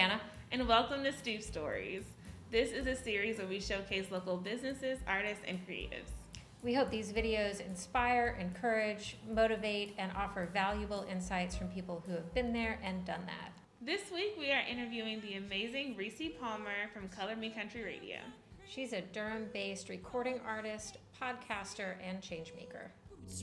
Savannah, and welcome to Stoop Stories. This is a series where we showcase local businesses, artists, and creatives. We hope these videos inspire, encourage, motivate, and offer valuable insights from people who have been there and done that. This week, we are interviewing the amazing Rissi Palmer from Color Me Country Radio. She's a Durham-based recording artist, podcaster, and changemaker.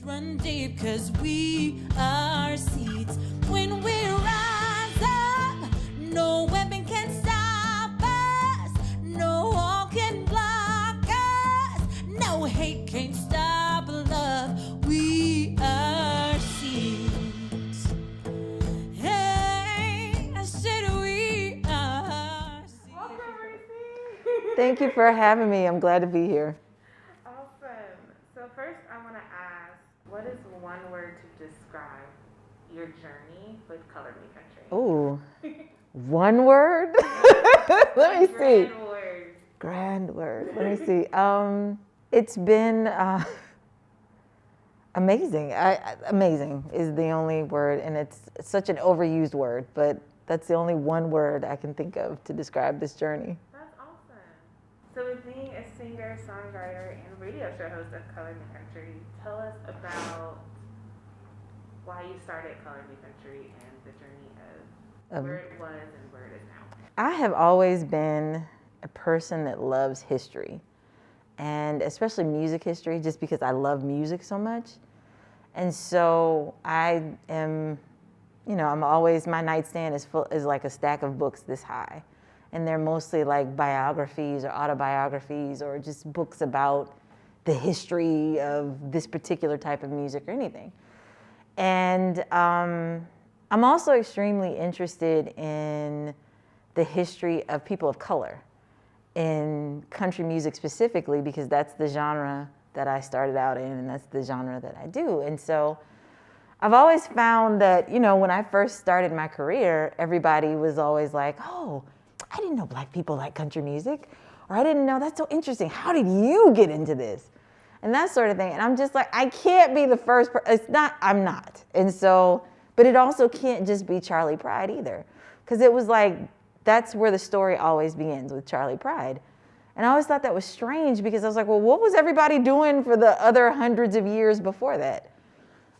Run deep cause we are seeds. When we rise up, no weapon can stop us. No wall can block us. No hate can stop love. We are seeds. Hey, I said we are seeds. Welcome, Rissi. Thank you for having me. I'm glad to be here. Awesome. So first, I want to ask, what is one word to describe your journey with Color Me Country? Ooh, one word? Let me see. Grand word. Grand word. Let me see. It's been amazing. Amazing is the only word, and it's such an overused word, but that's the only one word I can think of to describe this journey. That's awesome. So with being a singer, songwriter, and radio show host of Color Me Country, tell us about why you started Color Me Country and the journey of where it was and where it is now. I have always been a person that loves history, and especially music history, just because I love music so much. And so I am, I'm always, my nightstand is like a stack of books this high. And they're mostly like biographies or autobiographies or just books about the history of this particular type of music or anything. And I'm also extremely interested in the history of people of color, in country music specifically, because that's the genre that I started out in and that's the genre that I do. And so I've always found that, when I first started my career, everybody was always like, oh, I didn't know black people like country music, or I didn't know, that's so interesting. How did you get into this? And that sort of thing. And I'm just like, I can't be the first person. I'm not. And so, but it also can't just be Charley Pride either. Because it was like, that's where the story always begins, with Charley Pride. And I always thought that was strange because I was like, well, what was everybody doing for the other hundreds of years before that?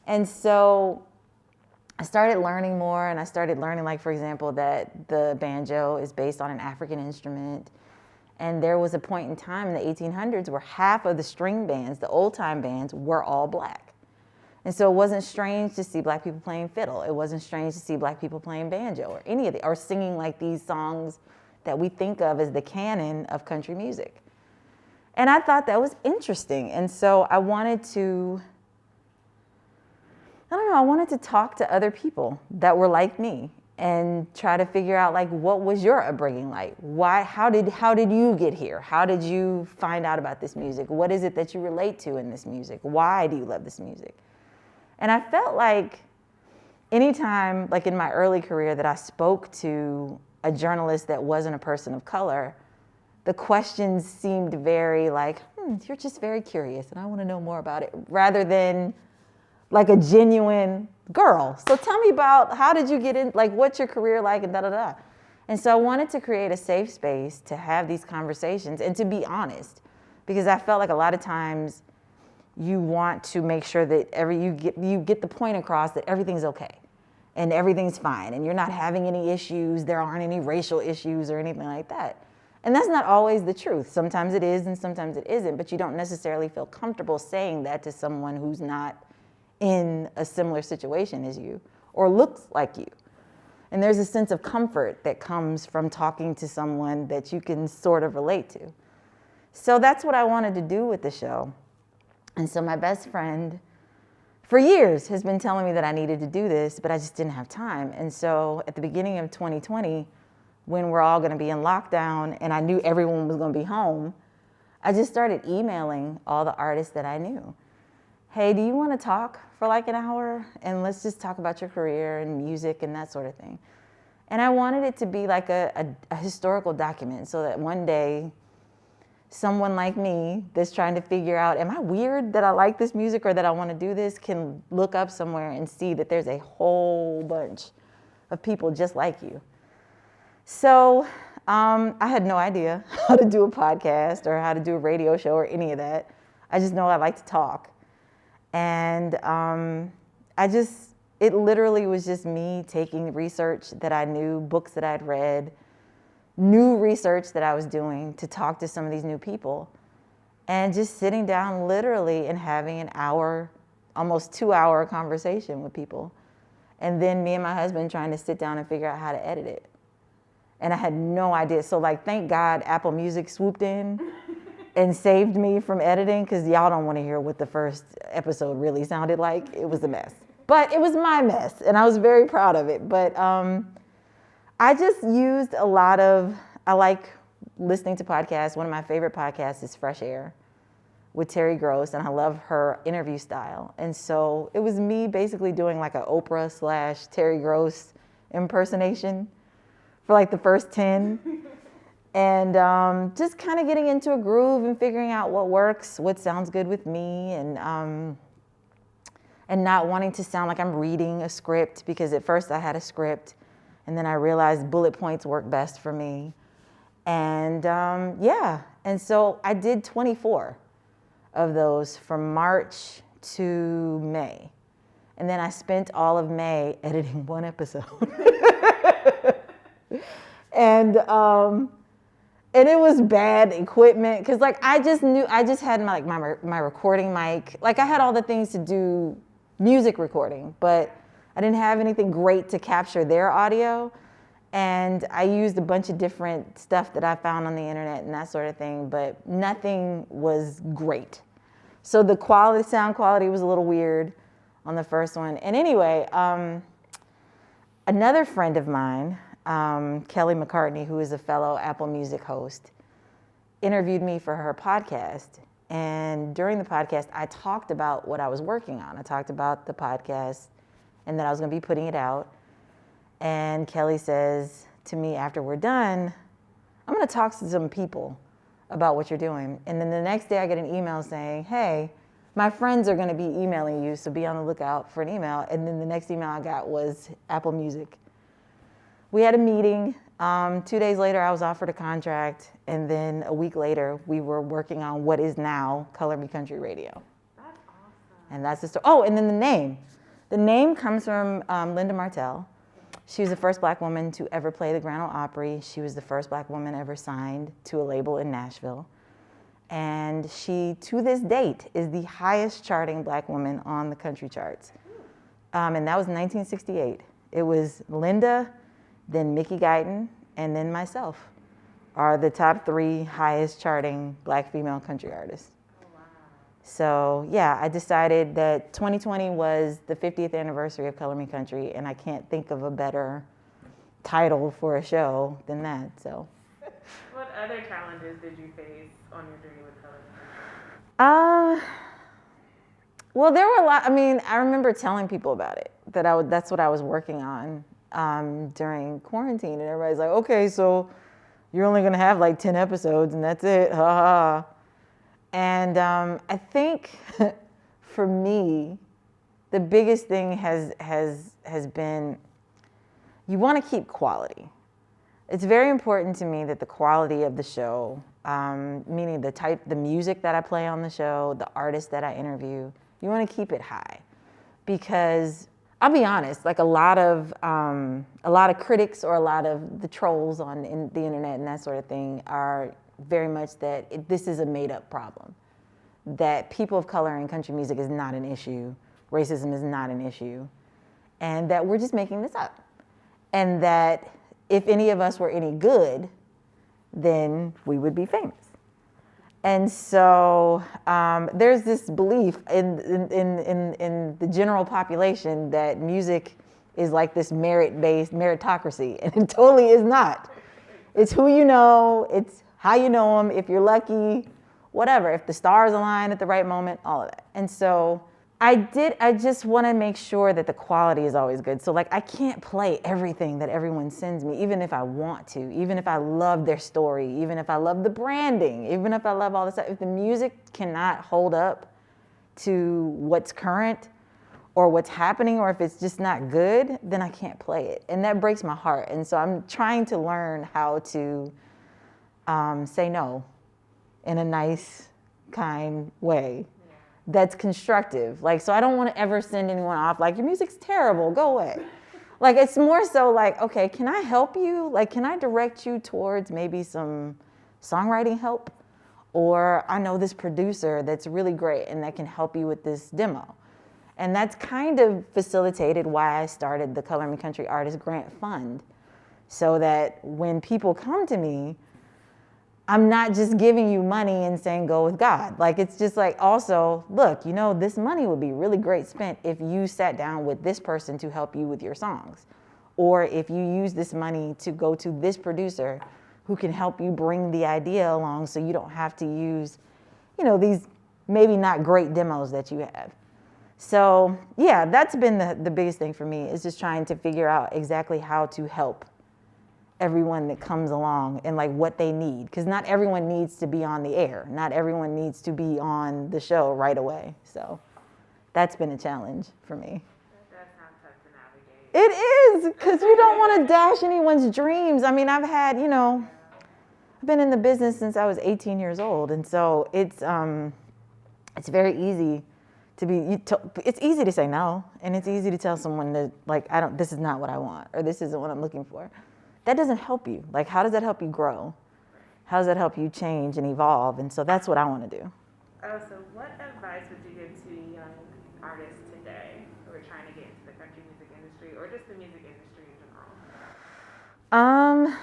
And so I started learning more, and I started learning, like, for example, that the banjo is based on an African instrument. And there was a point in time in the 1800s where half of the string bands, the old time bands, were all black. And so it wasn't strange to see black people playing fiddle. It wasn't strange to see black people playing banjo or any of the, or singing like these songs that we think of as the canon of country music. And I thought that was interesting. And so I wanted to talk to other people that were like me and try to figure out, like, what was your upbringing like? How did you get here? How did you find out about this music? What is it that you relate to in this music? Why do you love this music? And I felt like anytime, like in my early career, that I spoke to a journalist that wasn't a person of color, the questions seemed very like, you're just very curious and I want to know more about it, rather than like a genuine girl. So tell me about, how did you get in, like, what's your career like, and da-da-da. And so I wanted to create a safe space to have these conversations and to be honest, because I felt like a lot of times you want to make sure that you get the point across that everything's okay and everything's fine and you're not having any issues, there aren't any racial issues or anything like that. And that's not always the truth. Sometimes it is and sometimes it isn't, but you don't necessarily feel comfortable saying that to someone who's not in a similar situation as you or looks like you. And there's a sense of comfort that comes from talking to someone that you can sort of relate to. So that's what I wanted to do with the show. And so my best friend for years has been telling me that I needed to do this, but I just didn't have time. And so at the beginning of 2020, when we're all gonna be in lockdown and I knew everyone was gonna be home, I just started emailing all the artists that I knew. Hey, do you want to talk for like an hour? And let's just talk about your career and music and that sort of thing. And I wanted it to be like a historical document so that one day someone like me that's trying to figure out, am I weird that I like this music or that I want to do this, can look up somewhere and see that there's a whole bunch of people just like you. So I had no idea how to do a podcast or how to do a radio show or any of that. I just know I like to talk. And it literally was just me taking research that I knew, books that I'd read, new research that I was doing to talk to some of these new people. And just sitting down literally and having an hour, almost 2-hour conversation with people. And then me and my husband trying to sit down and figure out how to edit it. And I had no idea. So like, thank God Apple Music swooped in and saved me from editing, because y'all don't want to hear what the first episode really sounded like. It was a mess. But it was my mess, and I was very proud of it. But I just used a lot of, I like listening to podcasts. One of my favorite podcasts is Fresh Air with Terry Gross, and I love her interview style. And so it was me basically doing like an Oprah / Terry Gross impersonation for like the first 10. And just kind of getting into a groove and figuring out what works, what sounds good with me, and not wanting to sound like I'm reading a script, because at first I had a script, and then I realized bullet points work best for me. And and so I did 24 of those from March to May. And then I spent all of May editing one episode. And it was bad equipment, because like I just had my recording mic. Like I had all the things to do music recording, but I didn't have anything great to capture their audio. And I used a bunch of different stuff that I found on the internet and that sort of thing, but nothing was great. So the sound quality was a little weird on the first one. And anyway, another friend of mine, Kelly McCartney, who is a fellow Apple Music host, interviewed me for her podcast. And during the podcast, I talked about what I was working on. I talked about the podcast and that I was going to be putting it out. And Kelly says to me after we're done, I'm going to talk to some people about what you're doing. And then the next day I get an email saying, hey, my friends are going to be emailing you, so be on the lookout for an email. And then the next email I got was Apple Music. We had a meeting. 2 days later, I was offered a contract. And then a week later, we were working on what is now Color Me Country Radio. That's awesome. And that's the story. Oh, and then the name. The name comes from Linda Martell. She was the first Black woman to ever play the Grand Ole Opry. She was the first Black woman ever signed to a label in Nashville. And she, to this date, is the highest charting Black woman on the country charts. And that was 1968. It was Linda, then Mickey Guyton, and then myself are the top 3 highest charting Black female country artists. Oh, wow. So yeah, I decided that 2020 was the 50th anniversary of Color Me Country, and I can't think of a better title for a show than that, so. What other challenges did you face on your journey with Color Me Country? Well, there were a lot. I mean, I remember telling people about it, that that's what I was working on during quarantine, and everybody's like, okay, so you're only gonna have like 10 episodes and that's it, ha ha. And I think for me, the biggest thing has been, you want to keep quality. It's very important to me that the quality of the show, meaning the music that I play on the show, the artists that I interview, you want to keep it high. Because I'll be honest, like a lot of critics or a lot of the trolls on the internet and that sort of thing are very much that this is a made-up problem. That people of color in country music is not an issue, racism is not an issue, and that we're just making this up. And that if any of us were any good, then we would be famous. And so there's this belief in the general population that music is like this merit-based meritocracy, and it totally is not. It's who you know, it's how you know them, if you're lucky, whatever, if the stars align at the right moment, all of that. And so I just want to make sure that the quality is always good. So like I can't play everything that everyone sends me, even if I want to, even if I love their story, even if I love the branding, even if I love all this stuff. If the music cannot hold up to what's current, or what's happening, or if it's just not good, then I can't play it. And that breaks my heart. And so I'm trying to learn how to say no in a nice, kind way that's constructive. Like, so I don't want to ever send anyone off like, your music's terrible, go away. Like, it's more so like, okay, can I help you? Like, can I direct you towards maybe some songwriting help? Or I know this producer that's really great and that can help you with this demo. And that's kind of facilitated why I started the Color Me Country Artist Grant Fund. So that when people come to me, I'm not just giving you money and saying, go with God. Like, it's just like, also, look, you know, this money would be really great spent if you sat down with this person to help you with your songs. Or if you use this money to go to this producer who can help you bring the idea along so you don't have to use, you know, these maybe not great demos that you have. So, yeah, that's been the biggest thing for me, is just trying to figure out exactly how to help everyone that comes along and like what they need, because not everyone needs to be on the air. Not everyone needs to be on the show right away. So that's been a challenge for me. That does sound tough to navigate. It is, because you don't want to dash anyone's dreams. I mean, I've had, you know, I've been in the business since I was 18 years old, and so it's very easy to be. It's easy to say no, and it's easy to tell someone that, like, this is not what I want, or this isn't what I'm looking for. That doesn't help you. Like, how does that help you grow? How does that help you change and evolve? And so that's what I want to do. Oh, so what advice would you give to young artists today who are trying to get into the country music industry, or just the music industry in general?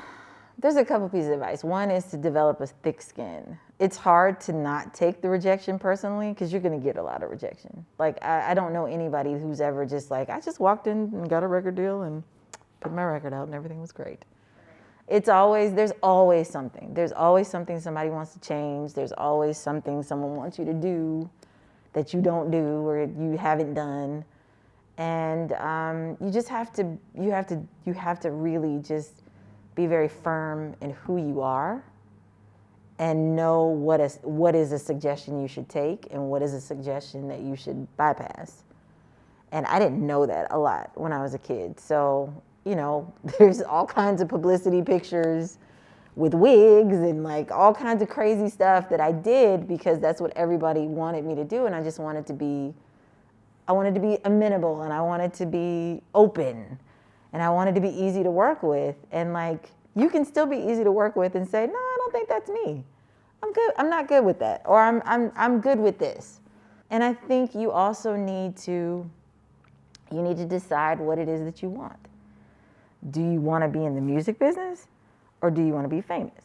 There's a couple pieces of advice. One is to develop a thick skin. It's hard to not take the rejection personally, because you're going to get a lot of rejection. Like, I don't know anybody who's ever just like, I just walked in and got a record deal and put my record out and everything was great. There's always something. There's always something somebody wants to change. There's always something someone wants you to do that you don't do or you haven't done. And you just have to really just be very firm in who you are and know what is a suggestion you should take and what is a suggestion that you should bypass. And I didn't know that a lot when I was a kid. So, you know, there's all kinds of publicity pictures with wigs and like all kinds of crazy stuff that I did because that's what everybody wanted me to do. And I just wanted to be amenable, and I wanted to be open, and I wanted to be easy to work with. And like, you can still be easy to work with and say, no, I don't think that's me. I'm good. I'm not good with that. Or I'm good with this. And I think you also need to decide what it is that you want. Do you want to be in the music business, or do you want to be famous?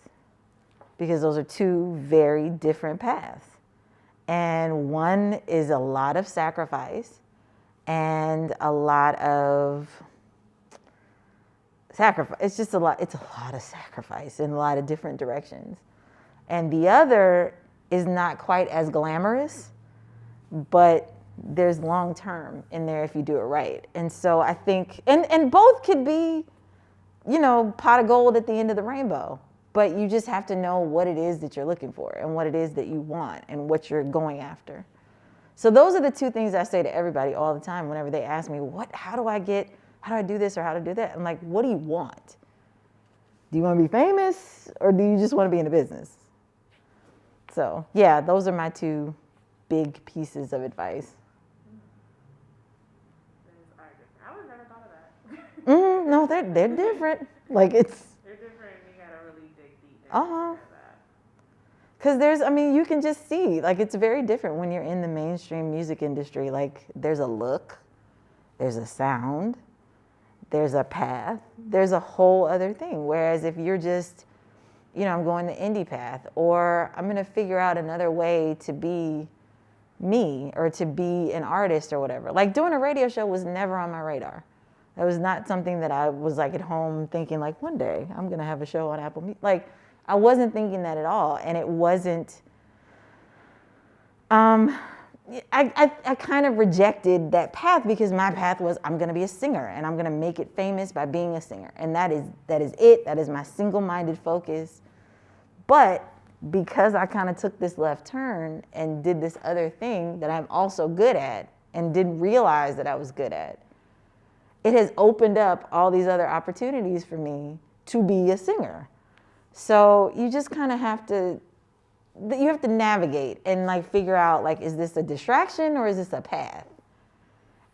Because those are two very different paths. And one is a lot of sacrifice and a lot of sacrifice. It's a lot of sacrifice in a lot of different directions. And the other is not quite as glamorous, but there's long term in there if you do it right. And so I think, and both could be, you know, pot of gold at the end of the rainbow. But you just have to know what it is that you're looking for and what it is that you want and what you're going after. So those are the two things I say to everybody all the time whenever they ask me, how do I do this or how to do that? I'm like, what do you want? Do you want to be famous, or do you just want to be in the business? So yeah, those are my two big pieces of advice. I would never thought of that. No, they're different. Like, it's. They're different. You gotta really dig deep into that. Because you can just see, like, it's very different when you're in the mainstream music industry. Like, there's a look, there's a sound, there's a path, there's a whole other thing. Whereas if you're just, you know, I'm going the indie path, or I'm gonna figure out another way to be me or to be an artist or whatever. Like, doing a radio show was never on my radar. That was not something that I was like at home thinking like, one day I'm gonna have a show on Apple Music. Like, I wasn't thinking that at all. And it wasn't, I kind of rejected that path because my path was, I'm gonna be a singer and I'm gonna make it famous by being a singer. And that is it. That is my single-minded focus. But because I kind of took this left turn and did this other thing that I'm also good at, and didn't realize that I was good at. It has opened up all these other opportunities for me to be a singer. So you just kind of have to navigate and like figure out, like, is this a distraction or is this a path?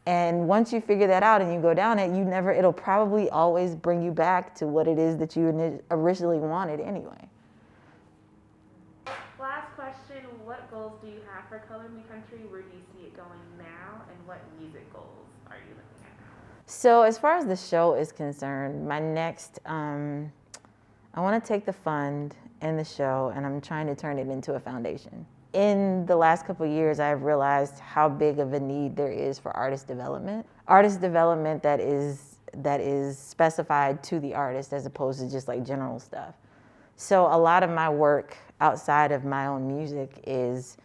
And once you figure that out and you go down it, it'll probably always bring you back to what it is that you originally wanted anyway. Last question, what goals do you have for Color Me Country? Where do you see it going now? And what music goals are you looking at? So as far as the show is concerned, my next, I want to take the fund and the show and I'm trying to turn it into a foundation. In the last couple of years, I've realized how big of a need there is for artist development. Artist development that is specified to the artist as opposed to just like general stuff. So a lot of my work outside of my own music is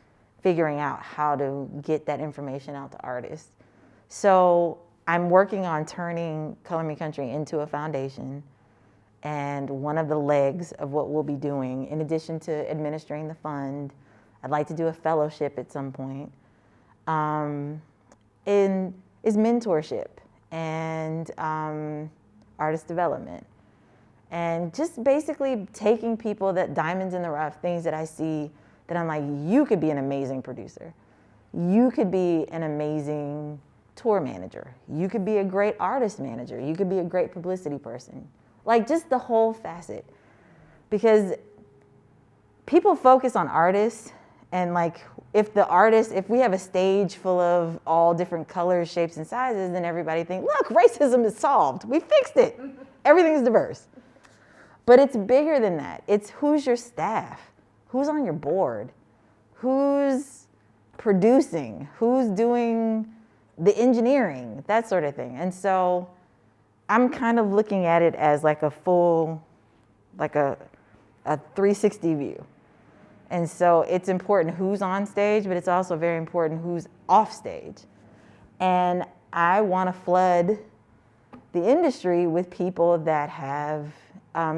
figuring out how to get that information out to artists. So I'm working on turning Color Me Country into a foundation. And one of the legs of what we'll be doing, in addition to administering the fund, I'd like to do a fellowship at some point, is mentorship and artist development. And just basically taking people that diamonds in the rough, things that I see that I'm like, you could be an amazing producer. You could be an amazing tour manager. You could be a great artist manager. You could be a great publicity person. Like just the whole facet. Because people focus on artists and like if we have a stage full of all different colors, shapes, and sizes, then everybody thinks, look, racism is solved. We fixed it. Everything is diverse. But it's bigger than that. It's who's your staff? Who's on your board? Who's producing? Who's doing the engineering? That sort of thing. And so I'm kind of looking at it as like a full, like a 360 view. And so it's important who's on stage, but it's also very important who's off stage. And I want to flood the industry with people that have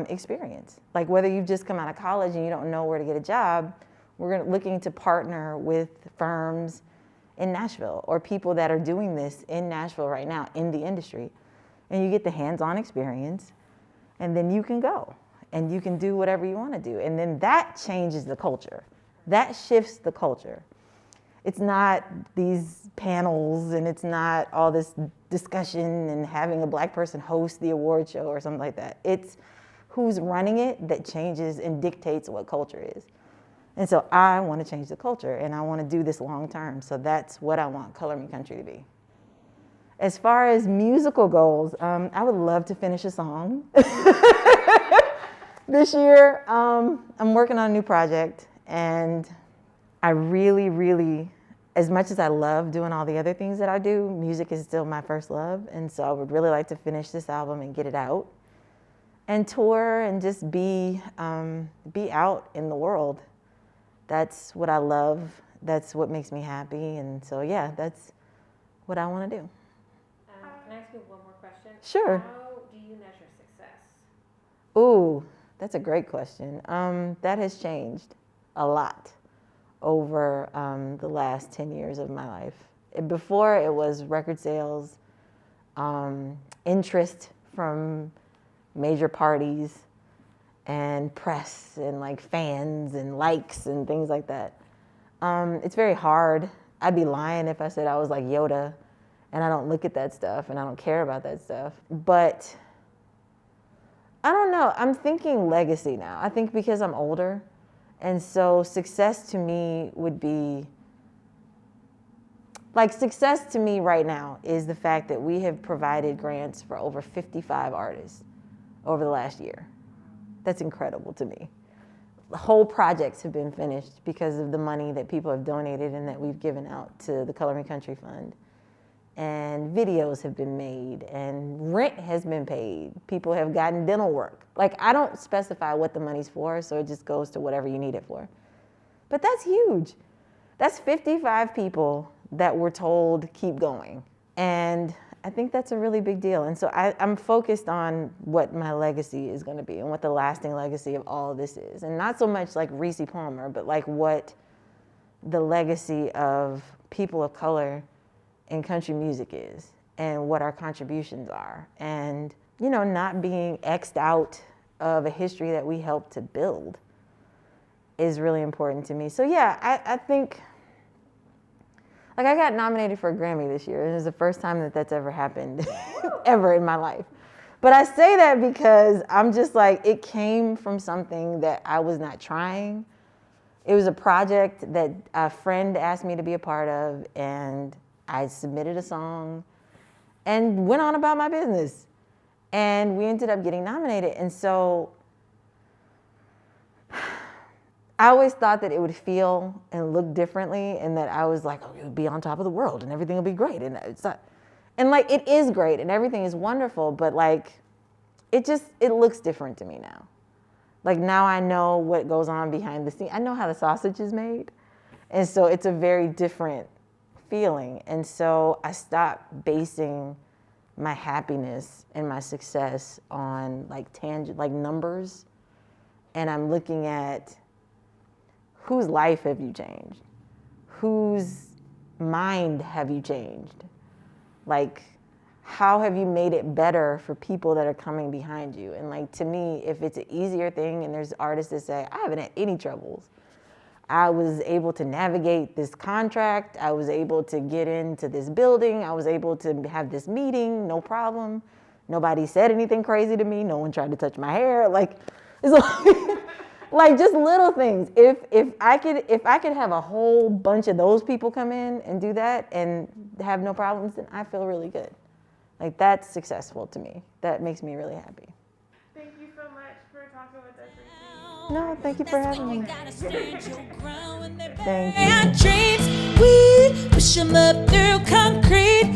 experience. Like whether you've just come out of college and you don't know where to get a job, we're looking to partner with firms in Nashville or people that are doing this in Nashville right now in the industry. And you get the hands-on experience and then you can go and you can do whatever you want to do. And then that changes the culture. That shifts the culture. It's not these panels and it's not all this discussion and having a black person host the award show or something like that. It's who's running it that changes and dictates what culture is. And so I want to change the culture and I want to do this long term. So that's what I want Color Me Country to be. As far as musical goals, I would love to finish a song. This year, I'm working on a new project and I really, really, as much as I love doing all the other things that I do, music is still my first love. And so I would really like to finish this album and get it out and tour and just be out in the world. That's what I love. That's what makes me happy. And so, yeah, that's what I want to do. Can I ask you one more question? Sure. How do you measure success? Ooh, that's a great question. That has changed a lot over the last 10 years of my life. Before it was record sales, interest from major parties and press and like fans and likes and things like that. It's very hard. I'd be lying if I said I was like Yoda and I don't look at that stuff and I don't care about that stuff. But I don't know, I'm thinking legacy now. I think because I'm older. And so success to me would be, like success to me right now is the fact that we have provided grants for over 55 artists over the last year. That's incredible to me. Whole projects have been finished because of the money that people have donated and that we've given out to the Color Me Country Fund. And videos have been made and rent has been paid. People have gotten dental work. Like I don't specify what the money's for, so it just goes to whatever you need it for. But that's huge. That's 55 people that were told keep going. And I think that's a really big deal. And so I'm focused on what my legacy is gonna be and what the lasting legacy of all of this is. And not so much like Rissi Palmer, but like what the legacy of people of color in country music is and what our contributions are. And, you know, not being X'd out of a history that we helped to build is really important to me. So yeah, I think, like, I got nominated for a Grammy this year. It was the first time that that's ever happened, ever in my life. But I say that because I'm just like, it came from something that I was not trying. It was a project that a friend asked me to be a part of, and I submitted a song and went on about my business. And we ended up getting nominated. And so I always thought that it would feel and look differently, and that I was like, oh, you'll be on top of the world and everything will be great. And it's not, and like, it is great and everything is wonderful, but like, it looks different to me now. Like, now I know what goes on behind the scenes. I know how the sausage is made. And so it's a very different feeling. And so I stopped basing my happiness and my success on like like numbers. And I'm looking at whose life have you changed? Whose mind have you changed? Like, how have you made it better for people that are coming behind you? And like, to me, if it's an easier thing, and there's artists that say, I haven't had any troubles. I was able to navigate this contract. I was able to get into this building. I was able to have this meeting, no problem. Nobody said anything crazy to me. No one tried to touch my hair. Like, it's like, like just little things. If I could have a whole bunch of those people come in and do that and have no problems, then I feel really good. Like, that's successful to me. That makes me really happy. Thank you so much for talking with us, Rissi. No, thank you for having me. Thank you. Dreams, we push 'em up through concrete.